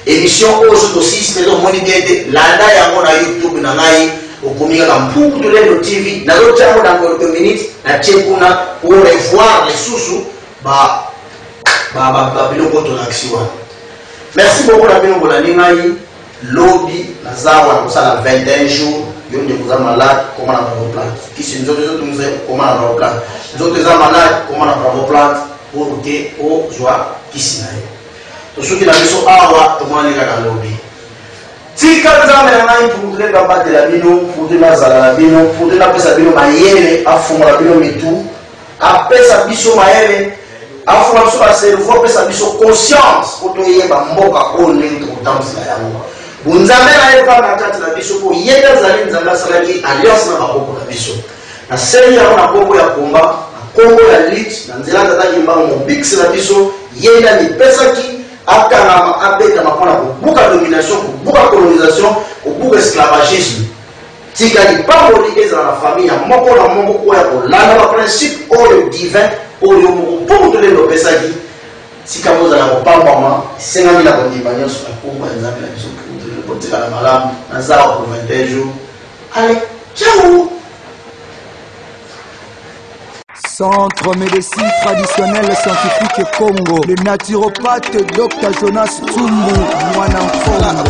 D: émission aux aussi mais on monite landa ya na YouTube na ngai okomika kampuku to lelo TV na zote hapo na kwa minutes na chekuna pour revoir les sous ba biloko to l'action. Merci beaucoup la bino bola ningai lobby na zawa na kusala 21 jours yonde kuza malade comment na bravo plant kisi nzoto zote mzee comment na bravo plant zote za malade comment na bravo plant pour que o joie kisi na yo to soki na biso awa to mwana ka lobby tika nzambe na ngai pour que baba de la bino pour que bazala la bino pour que na pesa bino mayele afungola bino mitu apesa biso mayele afuna biso ba cerveau apesa biso conscience pour to yeba mboka onde to kutamsila yango bunzambe na yeba na kati na biso ko yenda zali nzamba salaki alliance na bakoko na biso na seri ya na kongo ya komba kongo ya lit na nzela tata yimba mo bix na biso yenda ni pesa ki akana abeta makona kubuka domination kubuka colonisation kubuka esclavagisme tika ni pambo ni eza na famille ya moko na moko ko ya kolanda ba principe oyo divin oyo mo pour te le pesa ki tika moza na kopamba ma 50 la kondimanya sur la komba nzambe na biso pour te la malamu na za ko 21 jours allez ciao
G: Centre médecine traditionnelle scientifique Congo. Le naturopathe Dr Jonas Tsumbu Mwanankongo.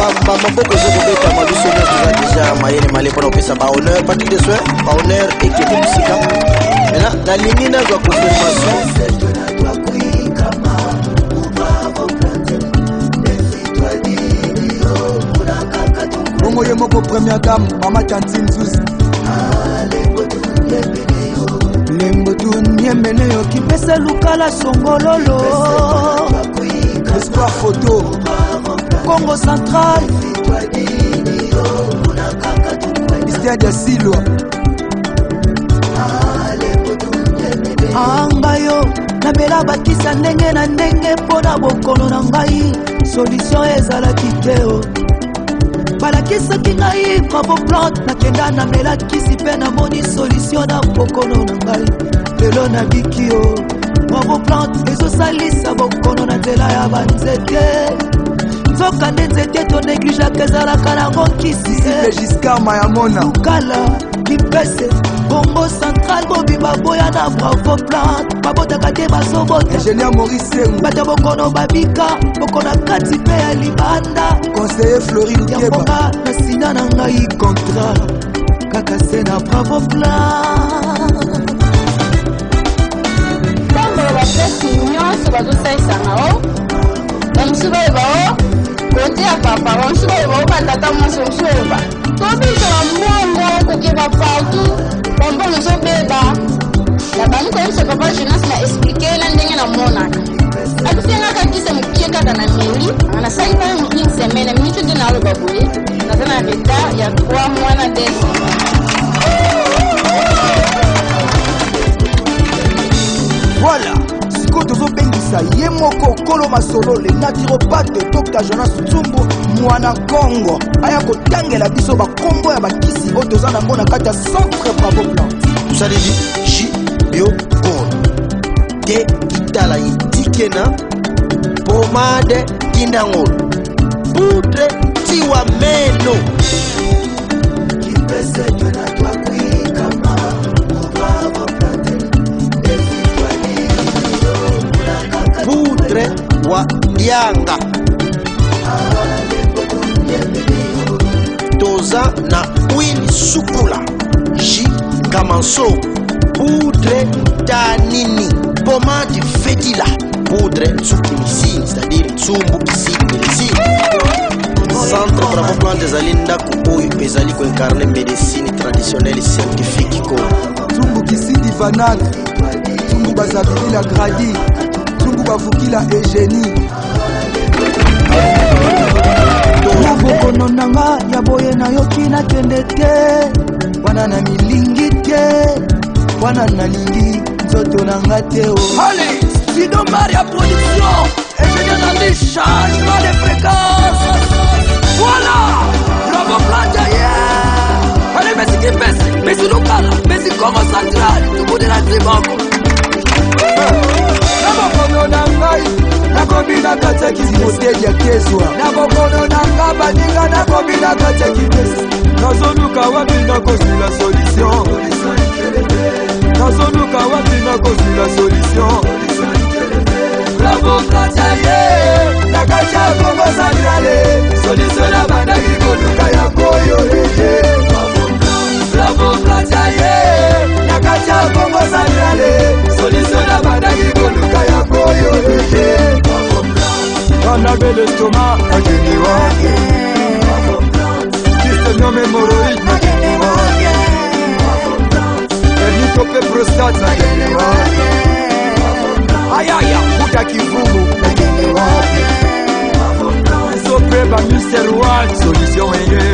D: Maboko ezokobeta mabisonio toza deja mayele male mpona kopesa bahonneur parti de soin bahonneur ekende bisika mena nalingi nazwa confirmation
G: bongo ye moko première dame mama Tantine Zuzi lembo tuniemene yo kipesa lukala songololo espoir photo Congo central Stade ya Silwa angayo nabela bakisa ndenge na ndenge mpona bokono na ngai solution ezalaki te balakisaki ngai bravo plante nakenda namelakisi mpe namoni solution na bokono na ngai lelo nabiki yo bravo plante ezosalisa bokono na nzela ya banzete nzoka nde nzete to neglijaka ezalaka nango nkisi
C: Giscard ya mona
G: lukala kipese Congo central bobima boya na bravo plante babotaka te bazobota
C: ingénieur Maurice
G: bato bokono babika bokona kati mpe ya libanda
C: conseiller Florine
G: Keba na sina na ngai contrat kaka se na bravo plante
I: ntango bapresi nyonso bazosaisanga o bamosusu bayeba o kote ya papa bamosusu bayeba o batata mwasi bamosusu bayeba tobika bambongo kokeba partout bambongo ezobeba na bandi koyebisa papa Jonas na explike na ndenge na monaka akisengaka kisa mokie kaka na meli nasali mpe une semaine minute nde naaloba boye naza na retard ya 3 mois na 2
C: voilà sikoyo tozobengisa ye moko kolo masolo le naturopathe Dr Jonas Tsumbu mwana Congo aya kotangela biso bakombo ya bakisi oyo toza nango na kati ya centre bravo plante
D: tosaleli ji bio gold te kitala itikena pomade kindangolo poudre tiwa meno poudre wa dianga toza na huile sukula ji kamanso poudre tanini pomade fetila poudre tsukimicine c'est-à-dire tsumbu kisini médecine centre bravo plante ezali ndako oyo ezali koincarne médecine traditionnelle scientifique ko
C: Tsumbu kisidi vanal Tsumbu bazabilila gradi Tsumbu bavukila Eugénie
G: bokono nanga ya boye nayoki nakende te wana na milingi te wana nalingi nzoto nanga te
C: allez Sido Maria production ingénieur Nandi changement de fréquence voilà bravo plante yeah allez merci kipese merci lukala merci Congo central tukude na tiboko nabokono na ngai nakomi na kati ya kisimoteji ya kezwa nabokono na nga baninga nakomi na kati ya kipese nazoluka wapi nakozwila solution nazoluka wapi nakozwila solution bravo plante na kati ya Congo centrale solution na bandaki koluka ya koyo bravo plante na kati ya Congo centrale solution na bandaki koluka ya koyo Anabel estomac ageni wake Kistonio memoroid ageni wake Ernitope prostate ageni wake Ayaya kuta kivumu ageni wake Sopeba Mr. One solution eye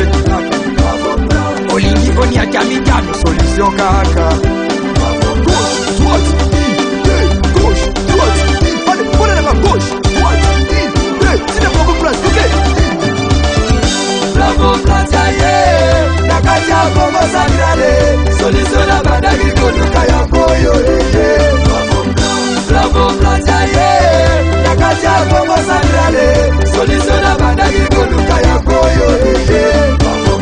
C: Olingi boni akamikano solution kaka Gauche, droite, gauche, droite, allez, prenez la main gauche, droite, c'est la bravo place, ok. Bravo plante na kati ya Congo centrale solution na bandaki koluka ya koyo bravo plante na kati ya Congo centrale solution na bandaki koluka ya koyo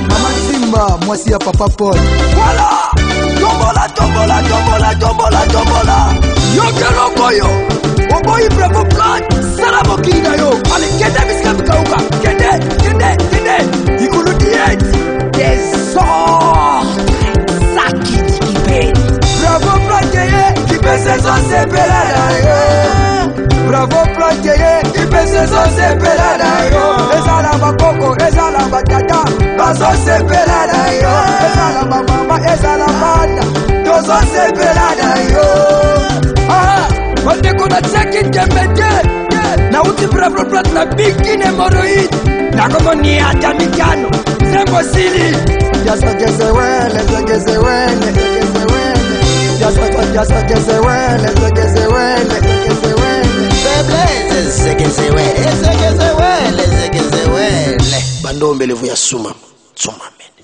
C: Mama Simba mwasi ya Papa Paul voilà tombola tombola tombola tombola tombola
G: ipese zosepela na yo Bravo Plante ye ipese zosepela na yo ezala bakoko ezala batata bazosepela na yo ezala bamama ezala bana tozosepela na yo bandeko na tsaki tembete nauti Bravo Plante na bikini hemoroid nakomoni ata mikano zembosili yazogezewele zogezewele
D: bandombe levu ya suma tsuma men